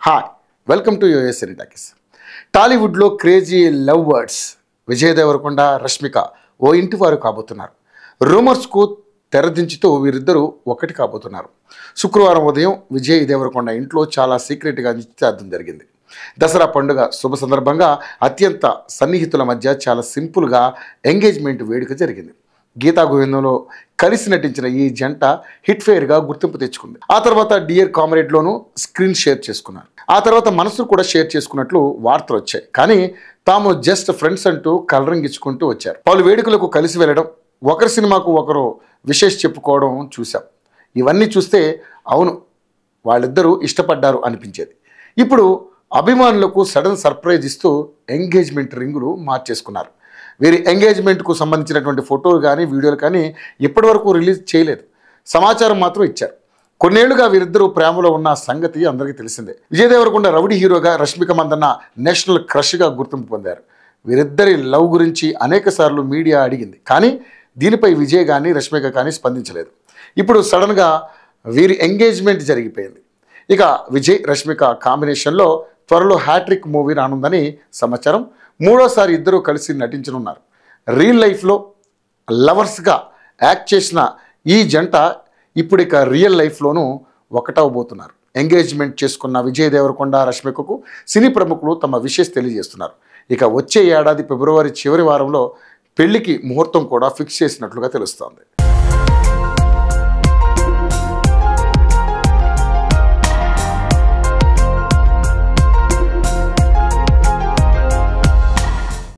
Hi, welcome to US cine talkies. టాలీవుడ్లో crazy love words Vijay Devarakonda, Rashmika ఓ ఇంటి వారు కాబోతున్నారు. రూమర్స్కు తెరదించుతూ వీరిద్దరూ ఒకటి కాబోతున్నారు. శుక్రవారం ఉదయం విజయ్ దేవరకొండ ఇంట్లో చాలా సీక్రెట్గా నిశ్చితార్థం జరిగింది. దసరా పండుగ శుభ సందర్భంగా అత్యంత సన్నిహితుల మధ్య చాలా సింపుల్గా ఎంగేజ్మెంట్ వేడుక జరిగింది. గీతా గోవిందంలో కలిసి నటించిన ఈ జంట హిట్ ఫెయిర్గా గుర్తింపు తెచ్చుకుంది. ఆ తర్వాత డియర్ కామ్రేడ్లోనూ స్క్రీన్ షేర్ చేసుకున్నారు. ఆ తర్వాత మనసును కూడా షేర్ చేసుకున్నట్లు వార్తలు వచ్చాయి. కానీ తాము జస్ట్ ఫ్రెండ్స్ అంటూ కలరింగ్ ఇచ్చుకుంటూ వచ్చారు. పలు వేడుకలకు కలిసి వెళ్ళడం, ఒకరి సినిమాకు ఒకరు విశేష చెప్పుకోవడం చూశాం. ఇవన్నీ చూస్తే అవును, వాళ్ళిద్దరూ ఇష్టపడ్డారు అనిపించేది. ఇప్పుడు అభిమానులకు సడన్ సర్ప్రైజ్ ఇస్తూ ఎంగేజ్మెంట్ రింగులు మార్చేసుకున్నారు. వీరి ఎంగేజ్మెంట్కు సంబంధించినటువంటి ఫోటోలు కానీ వీడియోలు కానీ ఇప్పటివరకు రిలీజ్ చేయలేదు. సమాచారం మాత్రం ఇచ్చారు. కొన్నేళ్లుగా వీరిద్దరూ ప్రేమలో ఉన్న సంగతి అందరికీ తెలిసిందే. విజయ్ దేవరకొండ రౌడీ హీరోగా, రష్మిక మందన్న నేషనల్ క్రష్గా గుర్తింపు పొందారు. వీరిద్దరి లవ్ గురించి అనేక సార్లు మీడియా అడిగింది. కానీ దీనిపై విజయ్ కానీ రష్మిక కానీ స్పందించలేదు. ఇప్పుడు సడన్గా వీరి ఎంగేజ్మెంట్ జరిగిపోయింది. ఇక విజయ్ రష్మిక కాంబినేషన్లో త్వరలో హ్యాట్రిక్ మూవీ రానుందని సమాచారం. మూడోసారి ఇద్దరూ కలిసి నటించనున్నారు. రియల్ లైఫ్లో లవర్స్గా యాక్ట్ చేసిన ఈ జంట ఇప్పుడు ఇక రియల్ లైఫ్లోనూ ఒకటవబోతున్నారు. ఎంగేజ్మెంట్ చేసుకున్న విజయ్ దేవరకొండ, రష్మికకు సినీ ప్రముఖులు తమ విషెస్ తెలియజేస్తున్నారు. ఇక వచ్చే ఏడాది ఫిబ్రవరి చివరి వారంలో పెళ్లికి ముహూర్తం కూడా ఫిక్స్ చేసినట్లుగా తెలుస్తోంది.